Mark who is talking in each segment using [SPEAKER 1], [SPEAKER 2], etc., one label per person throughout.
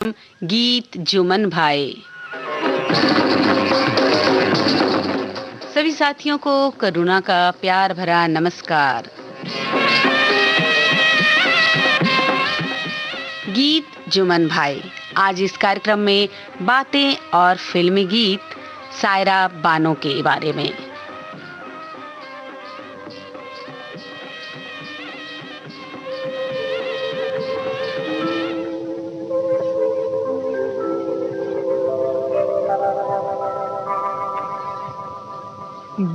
[SPEAKER 1] गीत जुमन भाई। सभी साथियों को करुणा का प्यार भरा नमस्कार। गीत जुमन भाई, आज इस कार्यक्रम में बातें और फिल्मी गीत सायरा बानो के बारे में।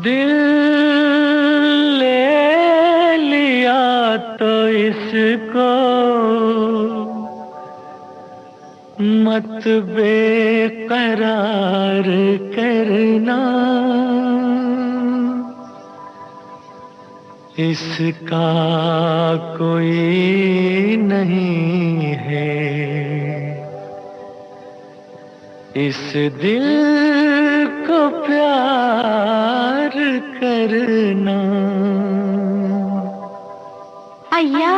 [SPEAKER 2] दिल ले लिया तो इसको मत बेकरार करना, इसका कोई नहीं है इस दिल को प्यार करना।
[SPEAKER 1] अय्या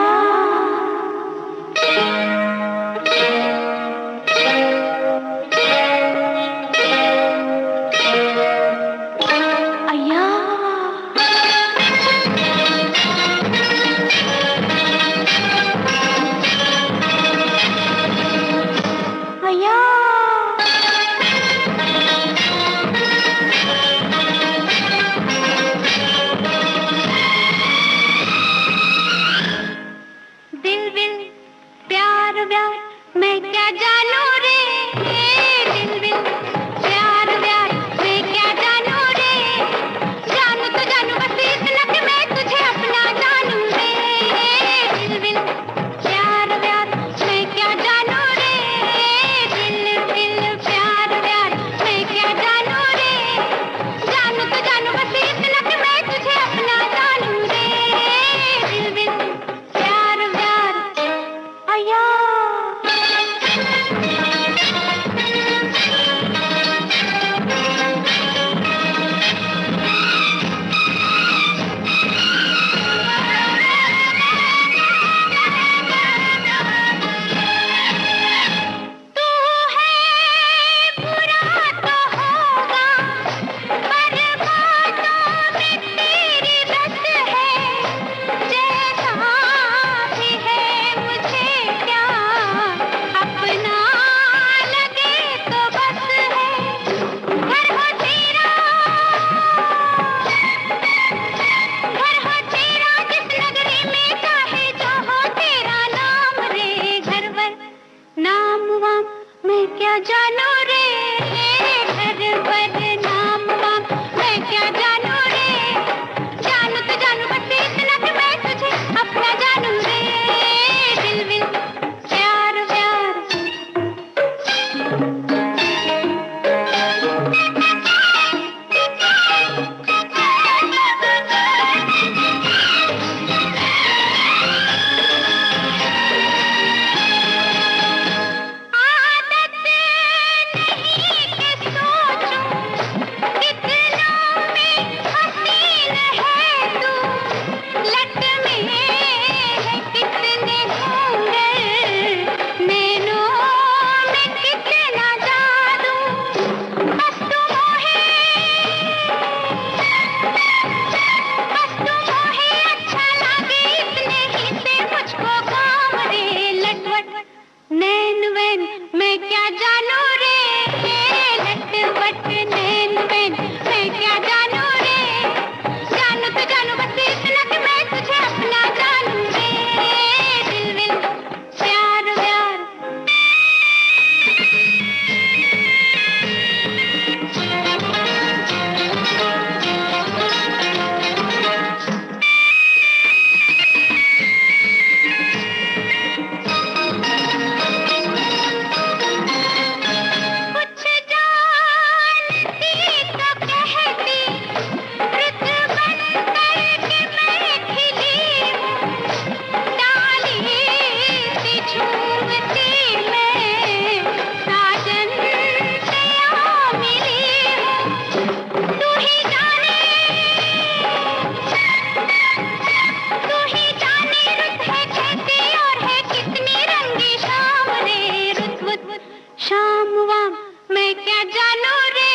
[SPEAKER 3] शाम वाम मैं क्या जानू रे,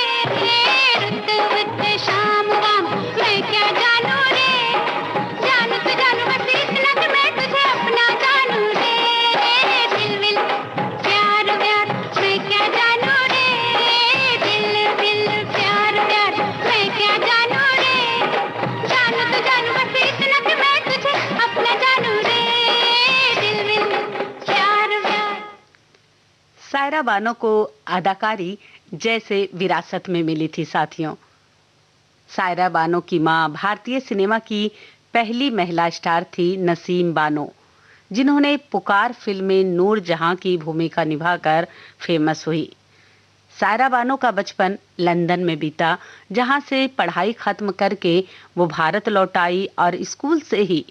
[SPEAKER 3] रुत वुत शाम वाम मैं क्या जानू रे, जानू तो जानू बस इतना कि मैं तुझे अपना जानू रे, दिल विल प्यार व्यार मैं क्या जानू रे, दिल विल प्यार व्यार मैं क्या जानू रे, जानू तो जानू बस इतना कि मैं तुझे अपना जानू रे, दिल विल प्यार व्यार।
[SPEAKER 1] सायरा बानो को अदाकारी जैसे विरासत में मिली थी साथियों। सायरा बानो की मां भारतीय सिनेमा की पहली महिला स्टार थी नसीम बानो, जिन्होंने पुकार फिल्म में नूर जहां की भूमिका निभाकर फेमस हुई। सायरा बानो का बचपन लंदन में बीता, जहां से पढ़ाई खत्म करके वो भारत लौट आई और स्कूल से ही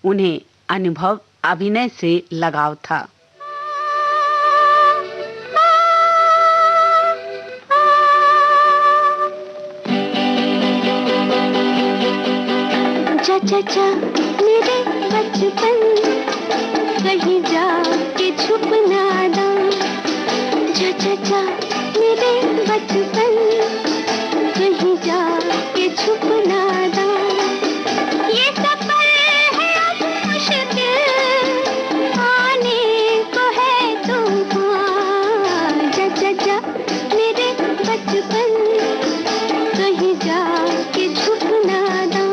[SPEAKER 1] उन्हें अनुभव अभिनय से लगाव था।
[SPEAKER 3] चाचा मेरे बचपन कहीं जाके छुप ना दा, चाचा मेरे बचपन कहीं जाके छुप ना दा, ये सफर है अब मुश्किल आने को है तूफान, चाचा मेरे बचपन कहीं जाके छुप ना दा।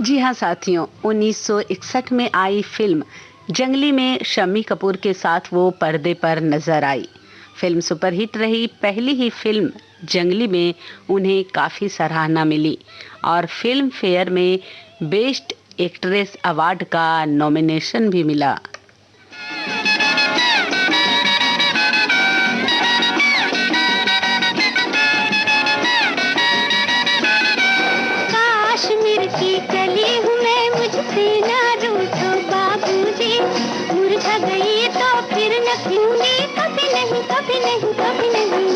[SPEAKER 1] जी हाँ साथियों, 1961 में आई फिल्म जंगली में शम्मी कपूर के साथ वो पर्दे पर नजर आई। फिल्म सुपरहिट रही। पहली ही फिल्म जंगली में उन्हें काफ़ी सराहना मिली और फिल्म फेयर में बेस्ट एक्ट्रेस अवार्ड का नॉमिनेशन भी मिला।
[SPEAKER 3] कश्मीर की कली हूँ मैं, मुझसे ना रूठो बाबूजी, मुरझा गई तो फिर न खिलूंगी, कभी नहीं कभी नहीं कभी नहीं।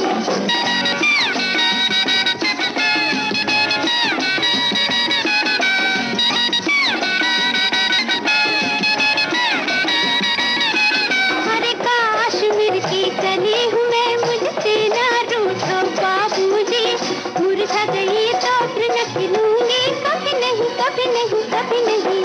[SPEAKER 3] अरे कश्मीर की कली हूँ मैं, मुझसे ना रूठो बाबूजी, मुरझा गई तो फिर न खिलूंगी, कभी नहीं कभी नहीं कभी नहीं।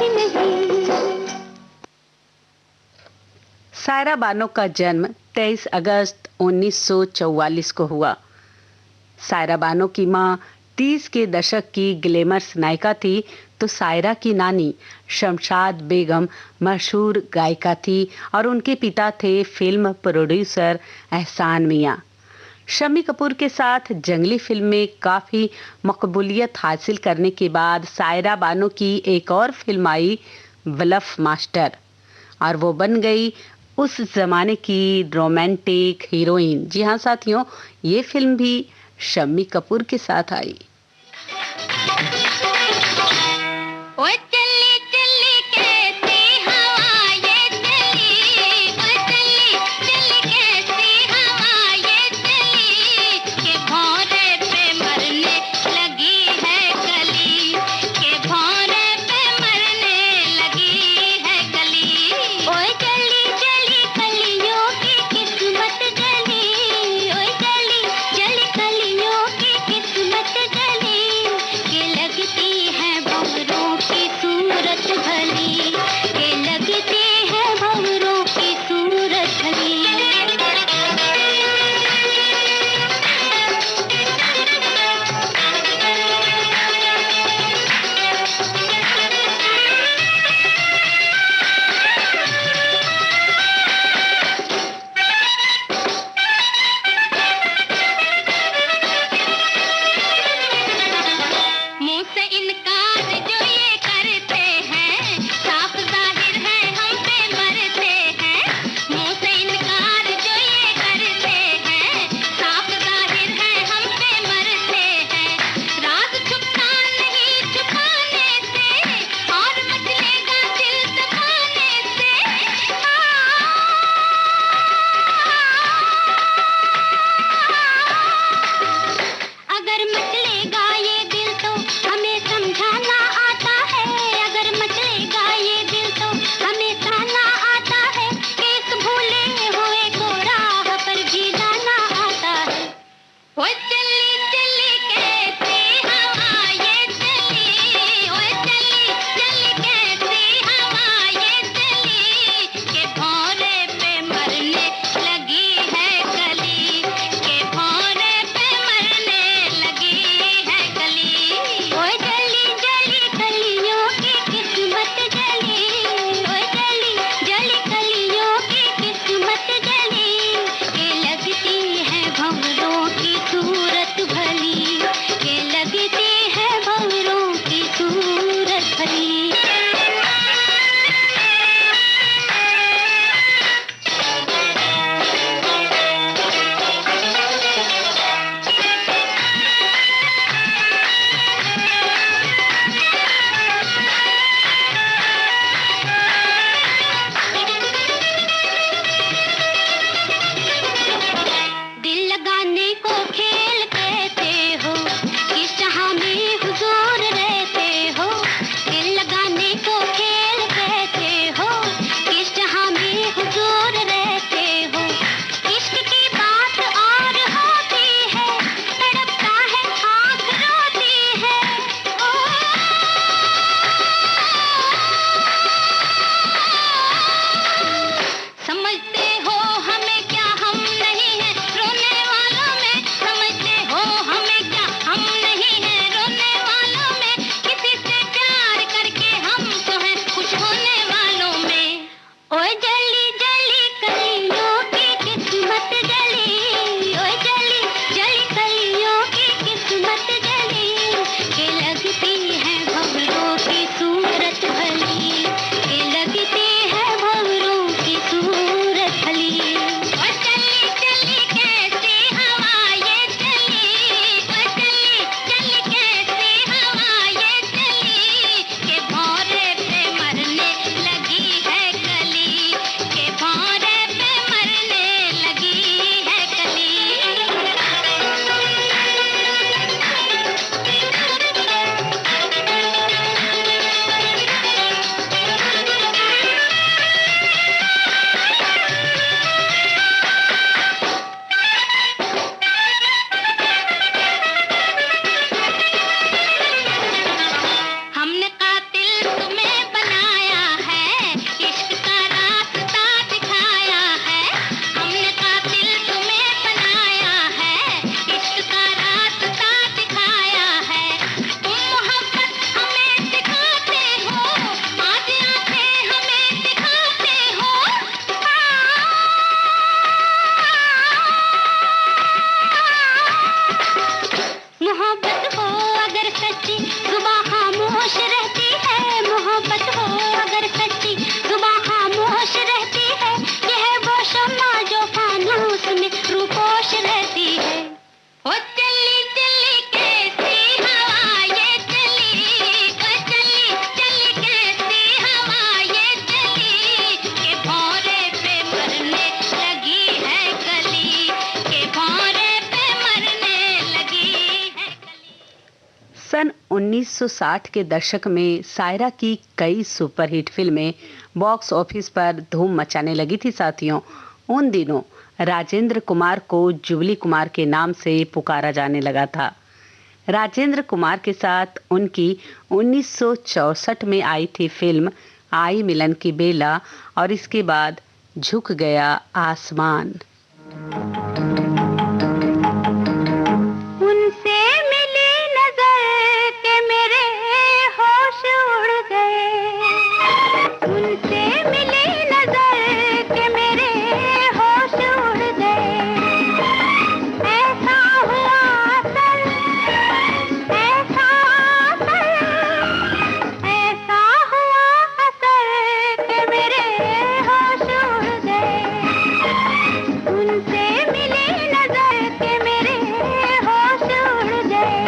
[SPEAKER 3] कि नहीं।
[SPEAKER 1] सायरा बानो का जन्म 23 अगस्त 1944 को हुआ। सायरा बानो की मां 30 के दशक की ग्लैमरस नायिका थी, तो सायरा की नानी शमशाद बेगम मशहूर गायिका थी और उनके पिता थे फिल्म प्रोड्यूसर एहसान मियां। शम्मी कपूर के साथ जंगली फिल्म में काफी मकबूलियत हासिल करने के बाद सायरा बानो की एक और फिल्म आई ब्लफ मास्टर, और वो बन गई उस जमाने की रोमांटिक हीरोइन। जी हाँ साथियों, ये फिल्म भी शम्मी कपूर के साथ आई।
[SPEAKER 3] ओए चली चली कैसी हवा ये चली, ओए चली चली कैसी हवा ये चली, के भौरे पे मरने लगी है कली, के भौरे पे मरने लगी है कली। ओए चली चली कलियों की किस्मत गली, ओए चली चली कलियों की किस्मत गली, के लगती है भंवरों की
[SPEAKER 1] सन 1960 के दशक में सायरा की कई सुपरहिट फिल्में बॉक्स ऑफिस पर धूम मचाने लगी थी साथियों। उन दिनों राजेंद्र कुमार को जुबली कुमार के नाम से पुकारा जाने लगा था। राजेंद्र कुमार के साथ उनकी 1964 में आई थी फिल्म आई मिलन की बेला और इसके बाद झुक गया आसमान।
[SPEAKER 3] उनसे मिली नजर के मेरे होश उड़ गए, उनसे मिली नजर के मेरे होश उड़ गए। ऐसा हुआ असर, ऐसा हुआ असर के मेरे होश उड़ गए। उनसे मिली नजर के मेरे होश उड़ गए।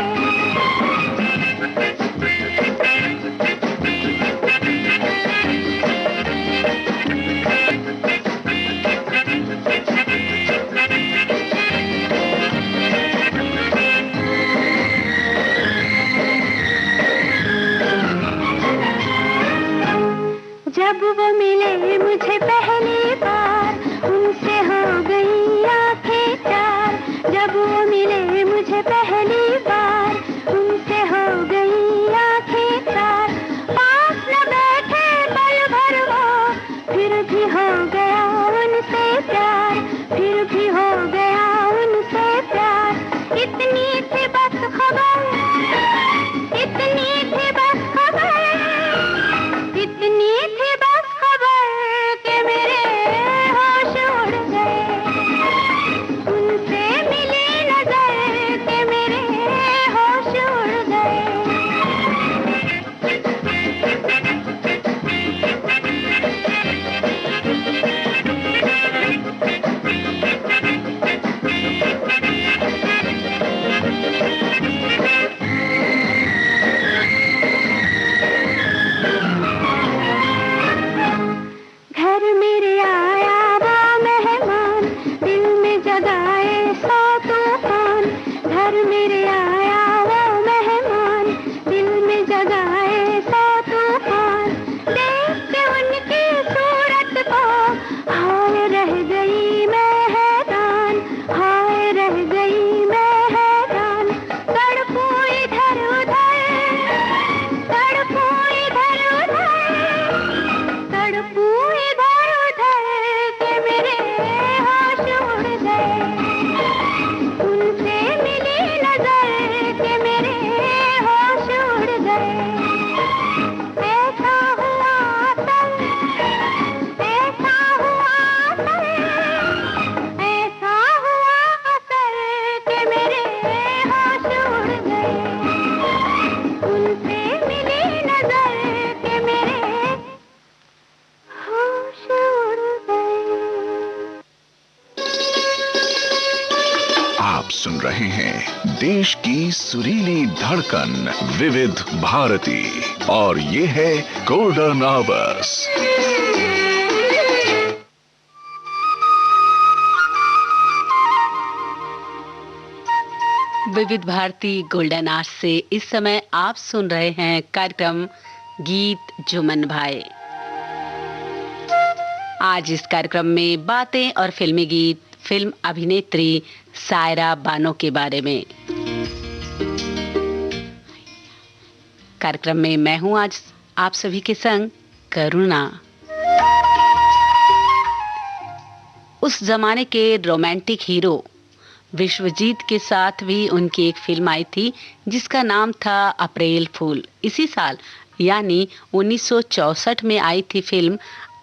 [SPEAKER 3] जब वो मिले मुझे पहली बार, उनसे हो गई आंखें चार। जब वो मिले मुझे पहली बार, उनसे हो गई आंखें चार। पास न बैठे पल भर वो, फिर भी हो गया उनसे प्यार, फिर भी हो गया उनसे प्यार। इतनी थी बस खबर, इतनी थी बस खबर, इतनी थी बस खबर के मेरे होश उड़ गए। उनसे मिली नजर के मेरे होश उड़ गए। घर मेरे आया वो मेहमान, दिल में जगाए सौ तूफान। घर मेरे आया वो मेहमान, दिल में जगाए सौ तूफान। देख के उनकी सूरत को हाय रह गई मैं हैरान, हाय रह गई मैं हैरान। तड़पूं इधर उधर, तड़पूं इधर उधर, तड़पूं इधर उधर के मेरे होश उड़ गए। उनसे मिली नजर के मेरे होश उड़ गए। ऐसा हुआ असर, ऐसा हुआ असर, ऐसा हुआ असर के मेरे होश उड़ गए। उनसे मिली नजर के मेरे होश उड़ गए।
[SPEAKER 4] आप सुन रहे हैं देश की सुरीली धड़कन विविध भारती और ये है गोल्डन आवर्स।
[SPEAKER 1] विविध भारती गोल्डन आवर्स से इस समय आप सुन रहे हैं कार्यक्रम गीत जो मन भाए। आज इस कार्यक्रम में बातें और फिल्मी गीत फिल्म अभिनेत्री सायरा बानो के बारे में। कार्यक्रम में मैं हूं आज आप सभी के संग करुणा। उस जमाने के रोमांटिक हीरो विश्वजीत के साथ भी उनकी एक फिल्म आई थी जिसका नाम था अप्रैल फूल। इसी साल यानी 1964 में आई थी फिल्म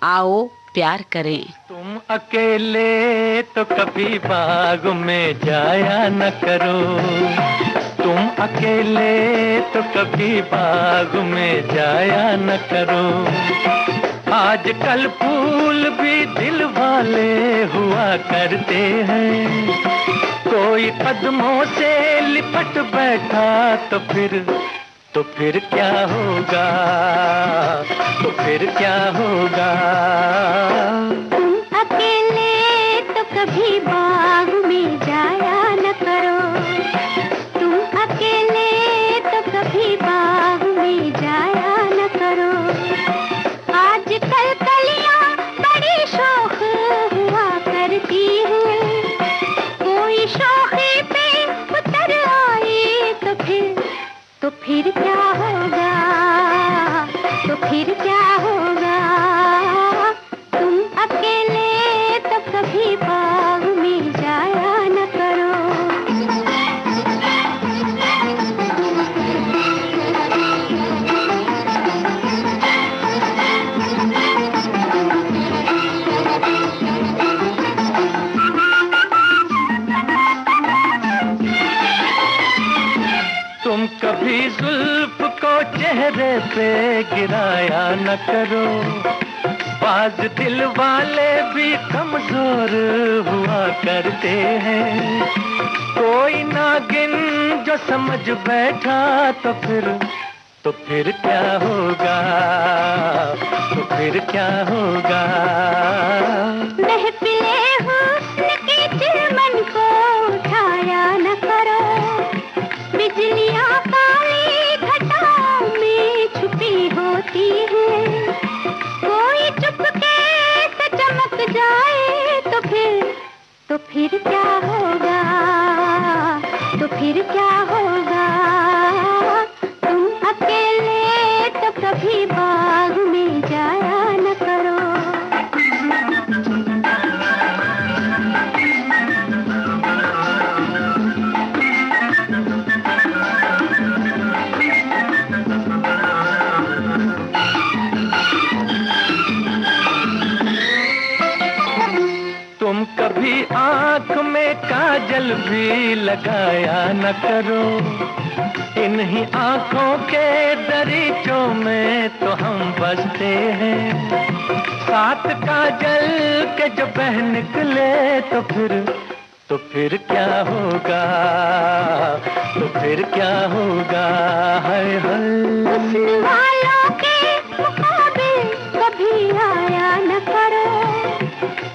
[SPEAKER 1] आओ प्यार करें।
[SPEAKER 2] तुम अकेले तो कभी बाग में जाया न करो, तुम अकेले तो कभी बाग में जाया न करो। आजकल फूल भी दिल वाले हुआ करते हैं, कोई कदमों से लिपट बैठा तो फिर क्या होगा, तो फिर क्या होगा।
[SPEAKER 3] तुम अकेले तो कभी बाग में जाया न करो, तुम अकेले तो कभी फिर क्या होगा, तो फिर क्या होगा। तुम अकेले तो कभी बाग में जाया न करो।
[SPEAKER 2] तुम कभी जुल्फ को चेहरे पे गिराया न करो। बाज दिल वाले भी कमजोर हुआ करते हैं। कोई नागिन जो समझ बैठा तो फिर क्या होगा, तो फिर क्या होगा।
[SPEAKER 3] महफिले हुस्न की चिलमन को उठाया न करो। बिजलियां काली घटाओं में छुपी होती हैं। कोई चुपके से चमक जाए तो फिर क्या होगा, तो फिर क्या होगा। तुम अकेले तो कभी बाग में जाया न करो।
[SPEAKER 2] तुम कभी आंख में काजल भी लगाया न करो। इन्हीं आंखों के दरीचों में तो हम बसते हैं। साथ काजल के जो बह निकले तो फिर क्या होगा, तो फिर क्या होगा। हाय
[SPEAKER 3] हुस्न वालों के मुकाबिल कभी आया न करो।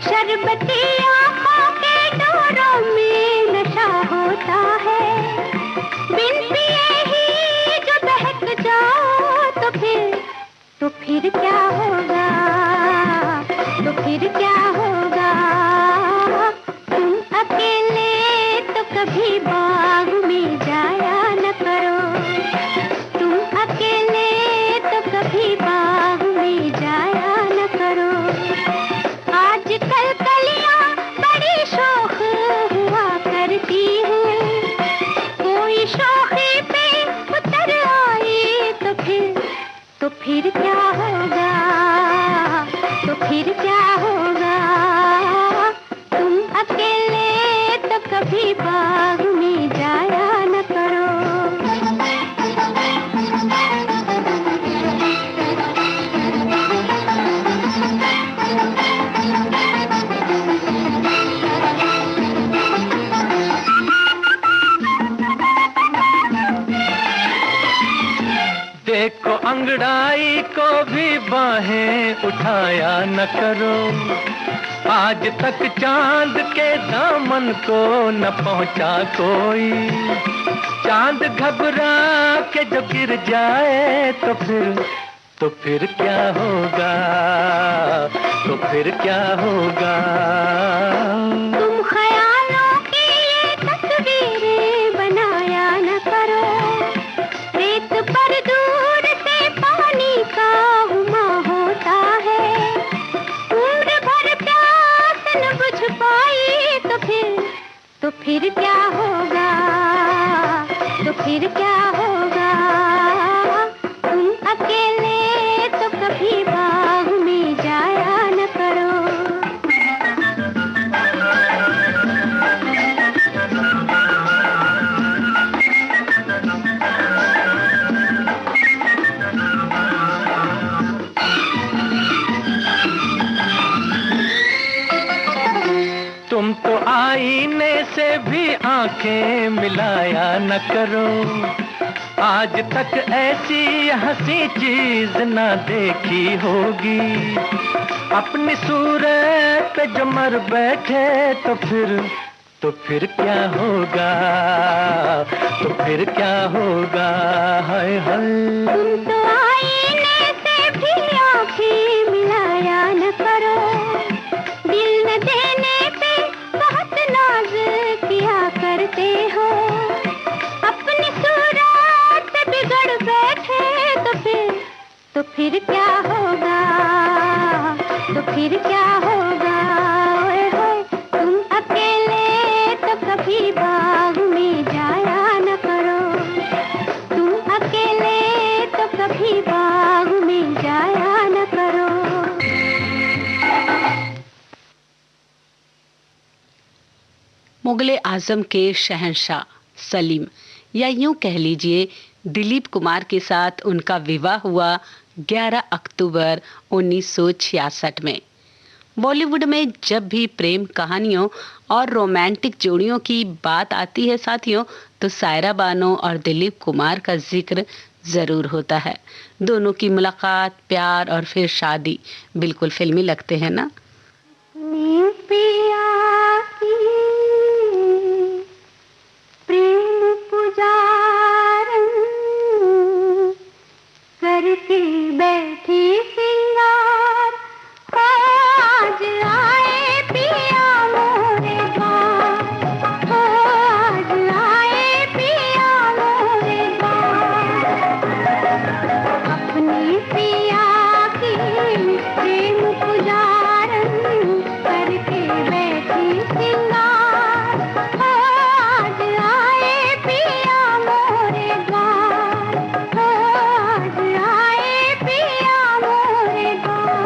[SPEAKER 3] शरबती आंखों के डोरों में नशा होता है। बिन पिए ही जो बहक जाओ तो फिर क्या होगा, तो फिर क्या होगा। तुम अकेले तो कभी बाग में जाया न करो। तुम अकेले तो कभी बाग में जाया न करो। आजकल कलियां बड़ी शौक हुआ करती हैं। कोई शौखी पे उतर आए तो फिर क्या होगा, तो फिर क्या होगा। तुम अकेले तो कभी बाग में जाया न करो।
[SPEAKER 2] देखो अंगड़ाई को भी बाहें उठाया न करो। आज तक चांद के दामन को न पहुंचा कोई। चांद घबरा के जो गिर जाए तो फिर क्या होगा, तो फिर क्या होगा।
[SPEAKER 3] तुम ख्यालों की ये तस्वीरें बनाया न करो। रेत पर दूर से पानी का हुमा होता है। उम्र भर प्यास न बुझ पाई तो फिर क्या होगा, तो फिर क्या होगा। तुम अकेले तो कभी बाग में जाया न करो।
[SPEAKER 2] तुम तो आईने से भी आंखें मिलाया न करो। आज तक ऐसी हंसी चीज ना देखी होगी। अपनी सूरत पे जो मर बैठे तो फिर क्या होगा, तो फिर क्या होगा। हाय हाय।
[SPEAKER 3] तुम तो आईने से भी आंखें मिलाया न करो। दिल न देने पे बहुत नाज किया करते हो। अपनी सूरत बिगड़ तो फिर क्या होगा, तो फिर क्या होगा, ओए होए तुम अकेले तो कभी बाग में जाया न करो, तुम अकेले तो कभी बाग में जाया न करो।
[SPEAKER 1] मुगले आजम के शहंशाह सलीम, या यूं कह लीजिए दिलीप कुमार के साथ उनका विवाह हुआ 11 अक्टूबर 1966 में। बॉलीवुड में जब भी प्रेम कहानियों और रोमांटिक जोड़ियों की बात आती है साथियों, तो सायरा बानो और दिलीप कुमार का जिक्र जरूर होता है। दोनों की मुलाकात, प्यार और फिर शादी बिल्कुल फिल्मी लगते हैं ना।
[SPEAKER 3] पिया की प्रेम पुजारन करके बैठी सिंगार, आज आए पिया मोरे द्वार, आज आए पिया मोरे द्वार। अपने पिया की प्रेम पुजारन करके बैठी सिंगार, आज आए पिया मोरे द्वार, आज आए पिया मोरे द्वार।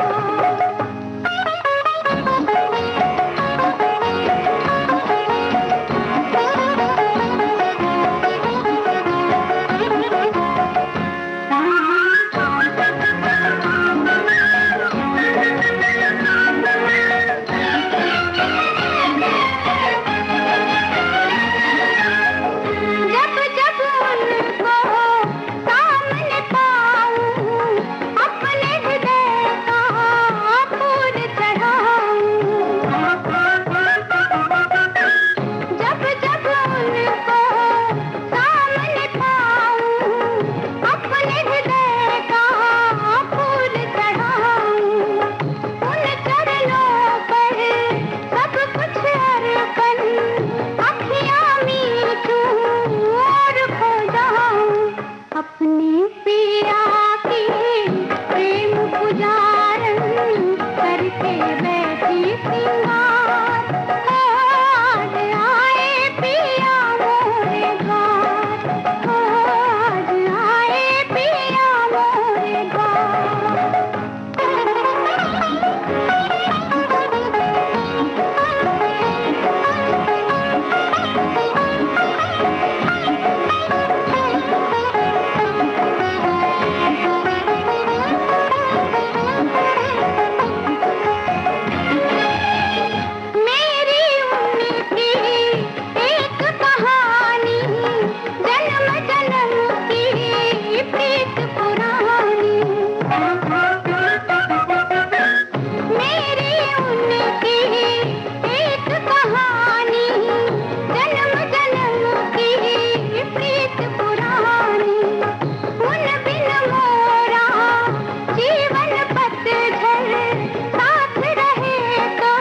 [SPEAKER 3] जब जब उनको सामने पाऊं, अपने हृदय का फूल चढ़ाऊं। जब जब उनको सामने पाऊं, अपने हृदय का फूल चढ़ाऊं। उन चरणों पर सब कुछ अर्पण, अखियाँ मीठूं और खो जाऊं। अपने पिया की प्रेम पुजारन करके बैठी सिंगार, आज आए पिया मोरे द्वार, आज आए पिया मोरे द्वार। मेरी उनकी एक कहानी, जन्म जन्म की प्रीत पुरानी। मेरी उनकी एक कहानी, जन्म जन्म की प्रीत पुरानी। उन बिन मोरा जीवन पतझड़, साथ रहे तो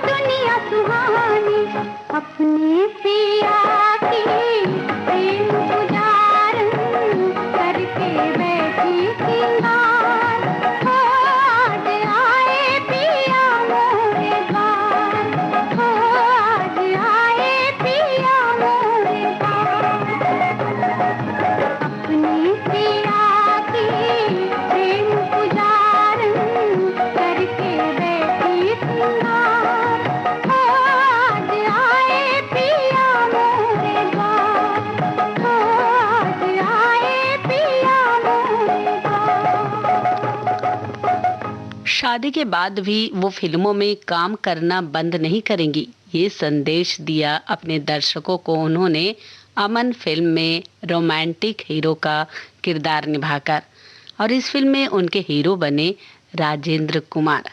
[SPEAKER 3] दुनिया सुहानी। अपने पिया की प्रेम पुजारन करके बैठी सिंगार, आज आए पिया मोरे द्वार, आज आए पिया मोरे द्वार। अपने पिया की प्रेम पुजारन करके बैठी सिंगार, आज आए पिया मोरे द्वार, आज आए पिया मोरे द्वार।
[SPEAKER 1] शादी के बाद भी वो फिल्मों में काम करना बंद नहीं करेंगी, ये संदेश दिया अपने दर्शकों को उन्होंने अमन फिल्म में रोमांटिक हीरो का किरदार निभाकर। और इस फिल्म में उनके हीरो बने राजेंद्र कुमार।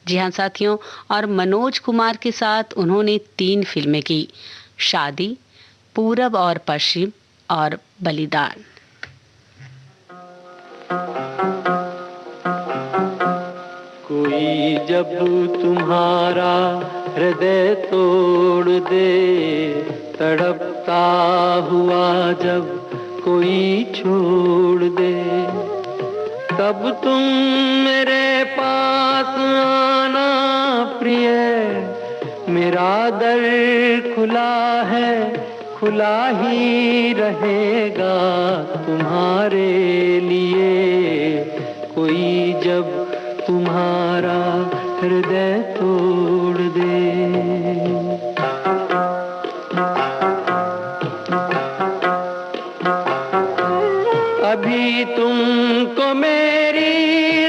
[SPEAKER 1] जी हाँ साथियों, और मनोज कुमार के साथ उन्होंने 3 फिल्में की, शादी, पूरब और पश्चिम और बलिदान।
[SPEAKER 2] कोई जब तुम्हारा हृदय तोड़ दे, तड़पता हुआ जब कोई छोड़ दे, तब तुम मेरे पास आना प्रिय, मेरा दर खुला है, खुला ही रहेगा तुम्हारे लिए। कोई जब तुम्हारा हृदय तोड़ दे। अभी तुमको मेरी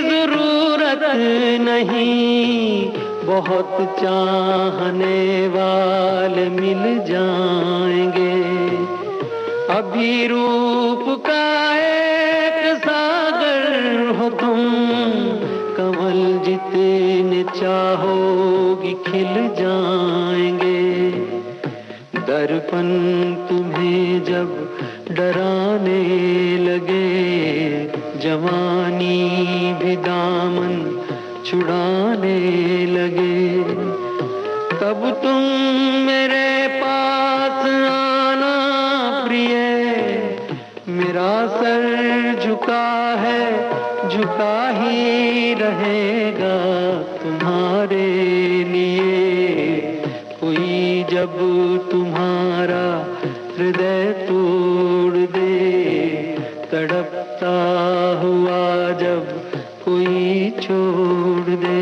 [SPEAKER 2] जरूरत नहीं, बहुत चाहने वाले मिल जाएंगे। अभी रूप का एक सागर हो तुम, कमल जितने चाहोगी खिल जाएंगे। दर्पण तुम्हें जब डराने लगे, जवानी भी दामन छुड़ाने लगे, तब तुम मेरे पास आना प्रिय। मेरा सर झुका है, झुका ही रहेगा तुम्हारे लिए। कोई जब तुम्हारा हृदय तोड़ दे, तड़पता हुआ जब कोई छोड़ दे।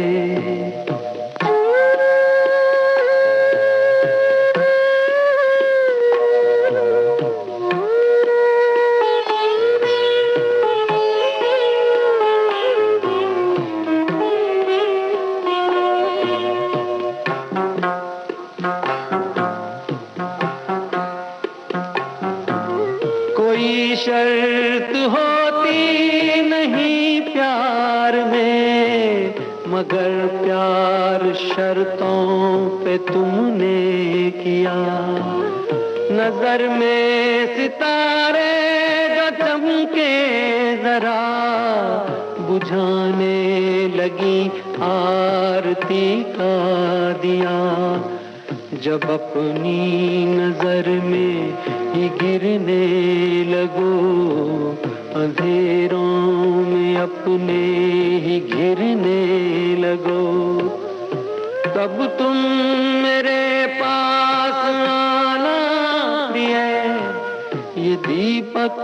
[SPEAKER 2] कोई शर्त होती नहीं प्यार में, मगर प्यार शर्तों पे तुमने किया। नजर में सितारे जो चमके जरा, बुझाने लगी आरती का दिया। जब अपनी नजर में ही गिरने लगो, अंधेरों में अपने ही घिरने लगो, तब तुम मेरे पास आना प्रिय। ये दीपक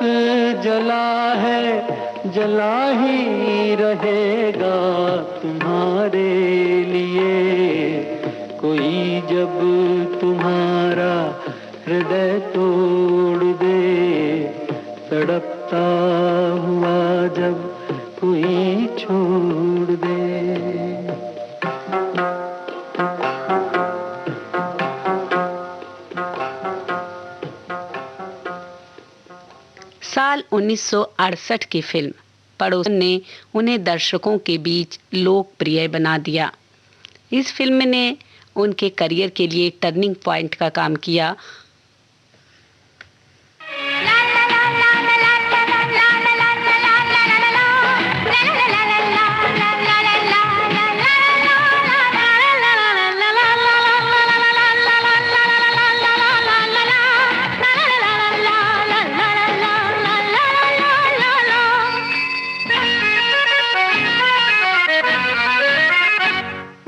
[SPEAKER 2] जला है, जला ही रहेगा तुम्हारे लिए। कोई जब तुम्हारा हृदय तोड़ दे, तड़पता हुआ जब कोई छोड़ दे।
[SPEAKER 1] साल 1968 की फिल्म पड़ोसन ने उन्हें दर्शकों के बीच लोकप्रिय बना दिया। इस फिल्म ने उनके करियर के लिए टर्निंग पॉइंट का काम किया।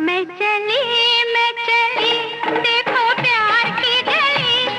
[SPEAKER 3] मैं चली देखो प्यार की गली।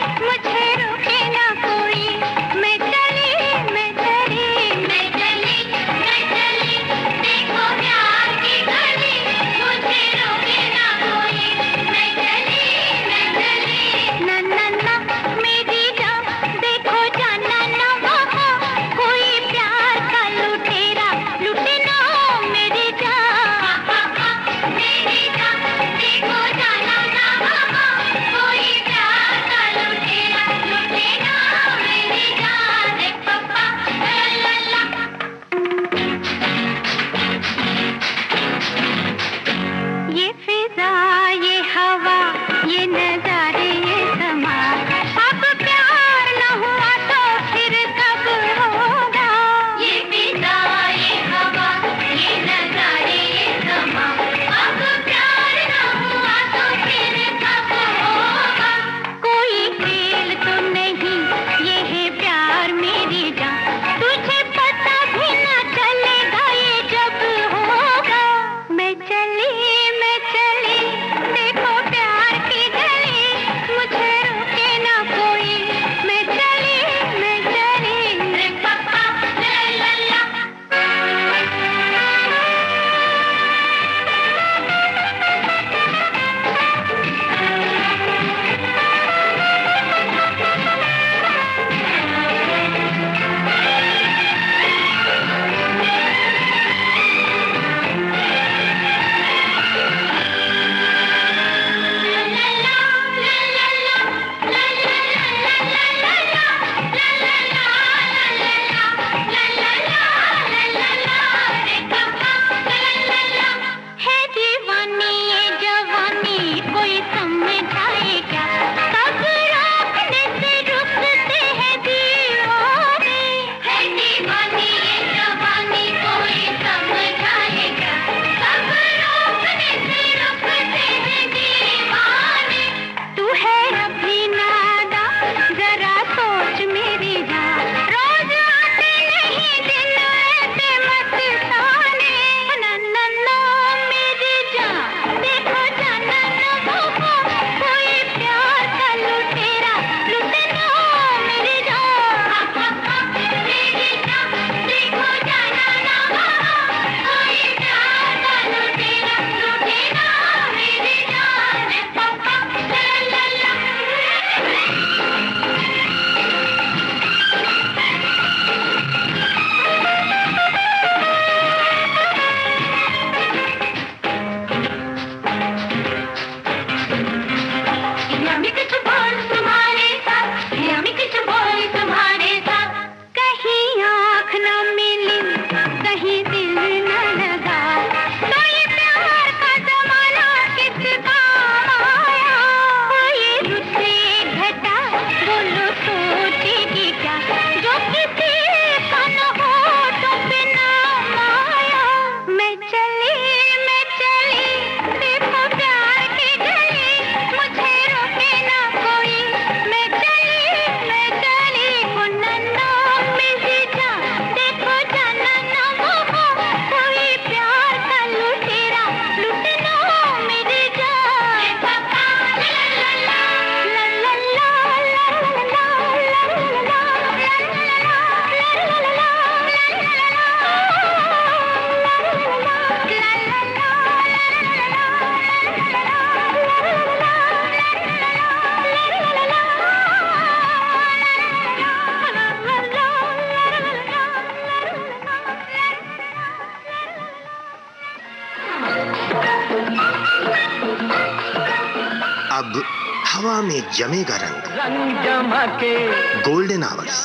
[SPEAKER 5] अब हवा में जमेगा रंग,
[SPEAKER 2] रंग जमा के
[SPEAKER 5] गोल्डन आवर्स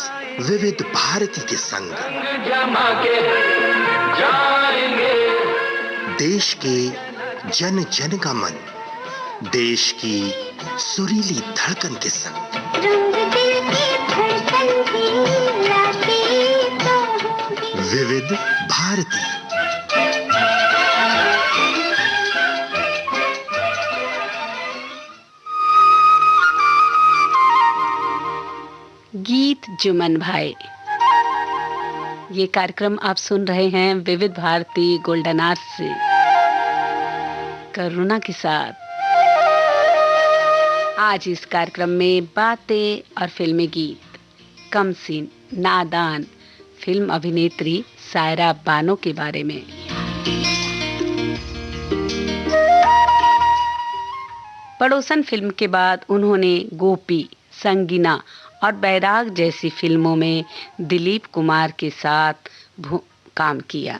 [SPEAKER 5] विविध भारती के संग,
[SPEAKER 2] जमा के जाएंगे।
[SPEAKER 5] देश के जन जन का मन, देश की सुरीली धड़कन के संग।
[SPEAKER 3] रंग दिल की धड़कन की रातें तो होंगी।
[SPEAKER 5] विविध भारती।
[SPEAKER 1] गीत जुमन भाई, ये कार्यक्रम आप सुन रहे हैं विविध भारती गोल्डन आवर्स से करुणा के साथ। आज इस कार्यक्रम में बातें और फिल्मी गीत, कम सीन नादान फिल्म अभिनेत्री सायरा बानो के बारे में। पड़ोसन फिल्म के बाद उन्होंने गोपी, संगीना और बैराग जैसी फिल्मों में दिलीप कुमार के साथ काम किया।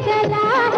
[SPEAKER 3] चला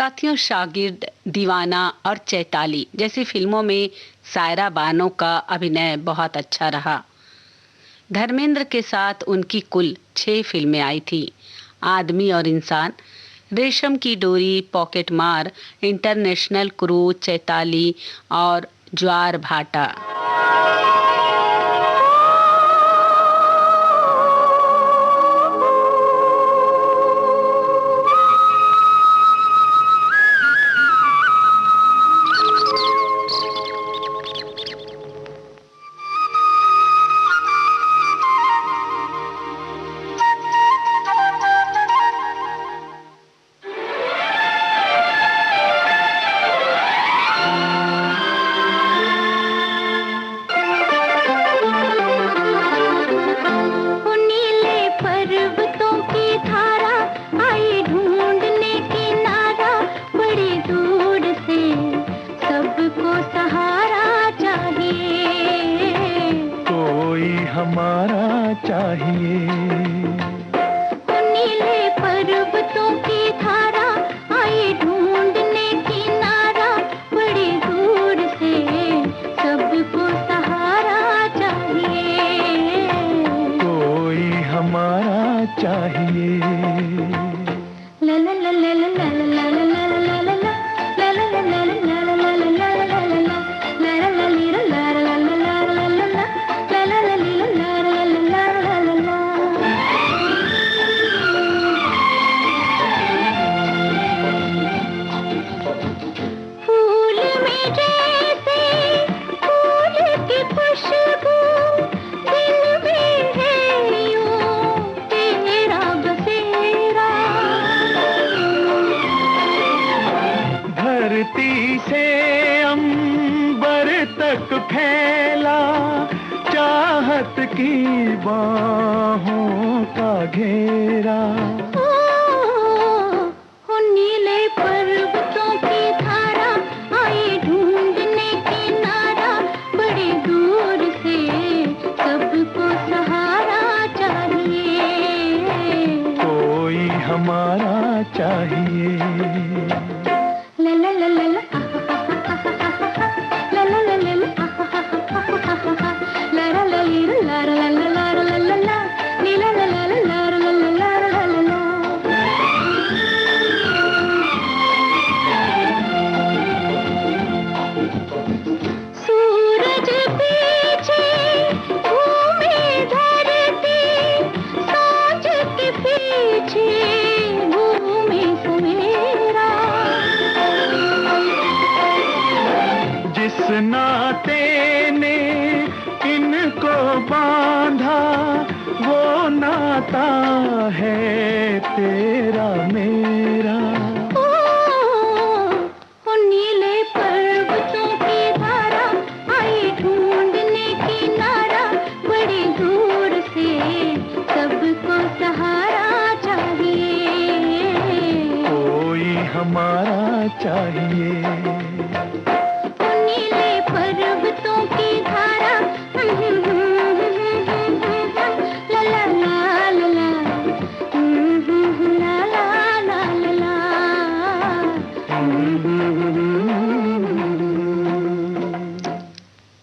[SPEAKER 1] साथियों, शागिर्द, दीवाना और चैताली जैसी फिल्मों में सायरा बानो का अभिनय बहुत अच्छा रहा। धर्मेंद्र के साथ उनकी कुल 6 फिल्में आई थी। आदमी और इंसान, रेशम की डोरी, पॉकेट मार, इंटरनेशनल क्रूज, चैताली और ज्वार भाटा।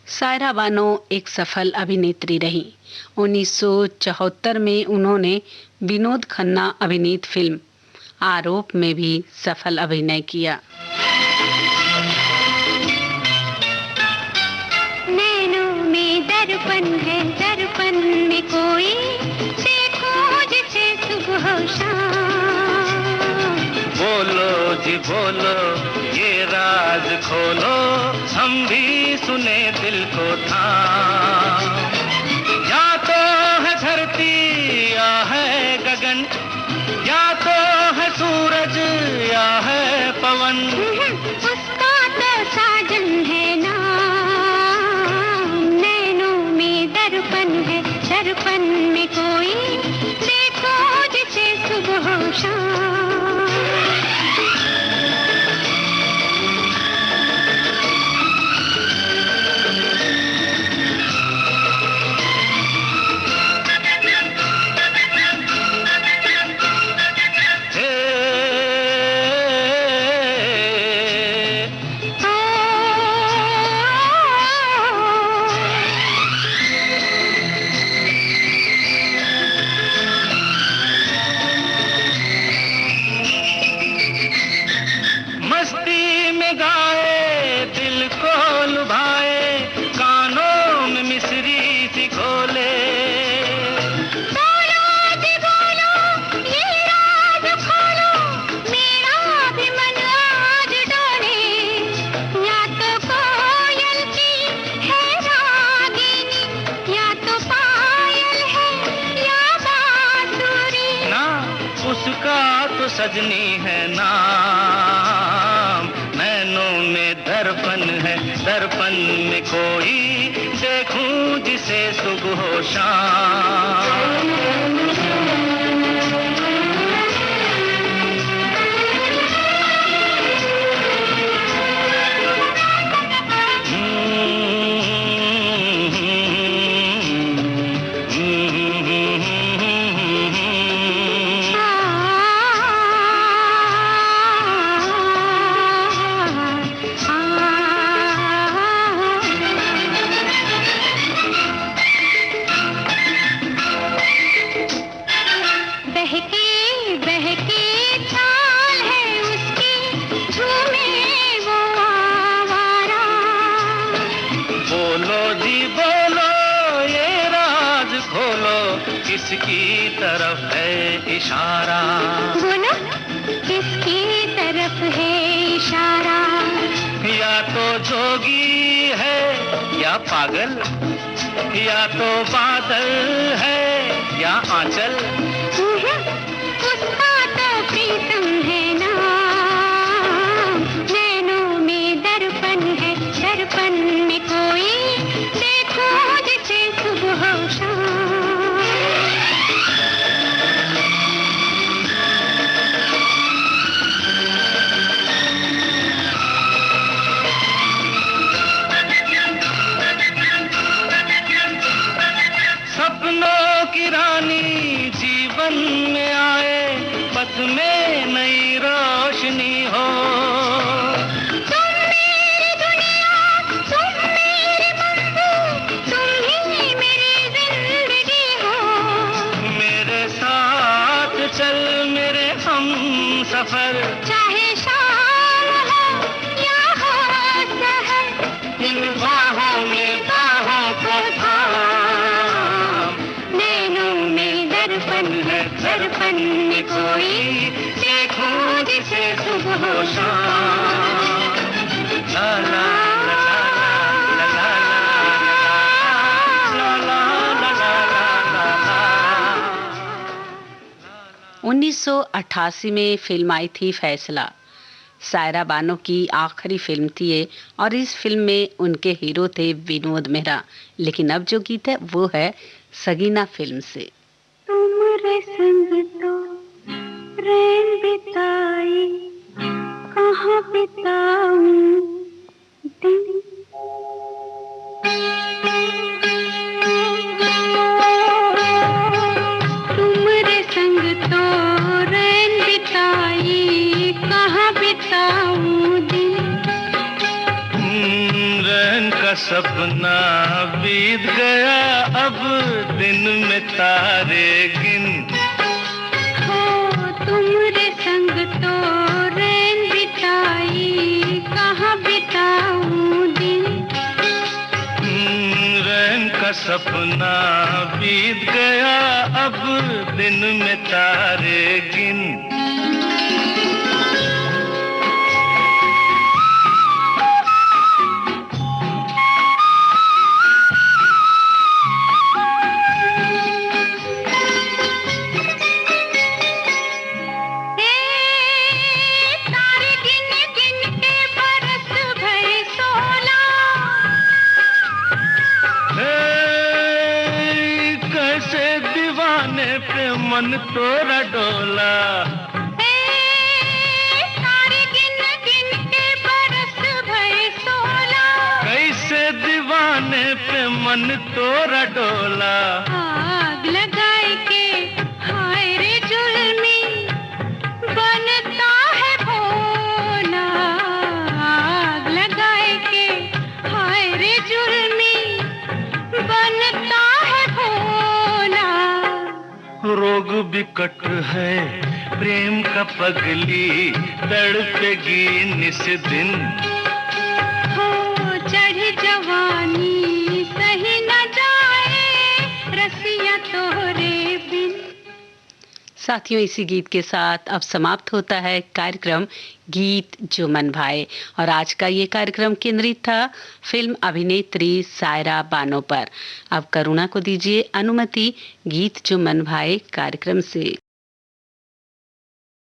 [SPEAKER 1] सायरा बानो एक सफल अभिनेत्री रही। 1974 में उन्होंने विनोद खन्ना अभिनीत फिल्म आरोप में भी सफल अभिनय किया।
[SPEAKER 3] नैनों में दर्पण है, दर्पण में कोई देखो जिसे सुबह शाम।
[SPEAKER 2] बोलो जी बोलो, ये राज खोलो, हम भी सुने दिल को थाम। या तो है धरती या है गगन, या तो है सूरज या है पवन,
[SPEAKER 3] उसका तो साजन है नाम। नैनों में दर्पण है, दर्पण में कोई देखो जिसे सुबह शाम।
[SPEAKER 2] सजनी है नाम, नैनों में दर्पण है, दर्पण में कोई देखूं जिसे सुबह शाम। किसकी तरफ है इशारा,
[SPEAKER 3] बोलो किसकी तरफ है इशारा?
[SPEAKER 2] या तो जोगी है या पागल, या तो बादल है या आंचल।
[SPEAKER 3] उसका तो प्रीतम है ना, नैनों में दर्पण है, दर्पण में कोई देखो जिसे सुबह शाम।
[SPEAKER 2] जीवन में आए, पथ में नई रोशनी हो।
[SPEAKER 3] तुम मेरी दुनिया, तुम मेरी मंजिल, तुम ही मेरी जिंदगी हो।
[SPEAKER 2] मेरे साथ चल मेरे हम सफर,
[SPEAKER 3] चाहे शाम हो या हो सहर,
[SPEAKER 2] इन बाहों में बाहों को थाम। दर्पण में कोई देखूं जिसे सुबह शाम। ला ला ला ला ला ला ला ला ला ला।
[SPEAKER 1] 1988 में फिल्म आई थी फैसला। सायरा बानो की आखिरी फिल्म थी ये, और इस फिल्म में उनके हीरो थे विनोद मेहरा। लेकिन अब जो गीत है वो है सगीना फिल्म से।
[SPEAKER 3] तुमरे संग तो रैन बिताई, कहाँ बिताऊं दिन। तुमरे संग तो रैन बिताई, कहाँ बिताऊं दिन।
[SPEAKER 2] रैन का सपना बीत गया, अब दिन में तारे गिन।
[SPEAKER 3] हो तुमरे संग तो रैन बिताई, कहाँ बिताऊं दिन।
[SPEAKER 2] रैन का सपना बीत गया, अब दिन में तारे गिन। मन तोरा डोला,
[SPEAKER 3] तारे गिन गिन के बरस भए 16।
[SPEAKER 2] कैसे दीवाने पे मन तोरा डोला।
[SPEAKER 3] आग लगाए के हाय रे जुल्मी, बनता है भोला। आग लगाए के हाय रे जुल्मी, बनता है भोला।
[SPEAKER 2] रोग बिकट है प्रेम का पगली, तड़पेगी निस दिन।
[SPEAKER 3] हो चढ़ी जवानी सही न जाए, रसिया तोरे बिन।
[SPEAKER 1] साथियों, इसी गीत के साथ अब समाप्त होता है कार्यक्रम गीत जो मन भाए। और आज का ये कार्यक्रम केंद्रित था फिल्म अभिनेत्री सायरा बानो पर। अब करुणा को दीजिए अनुमति गीत जो मन भाए कार्यक्रम से।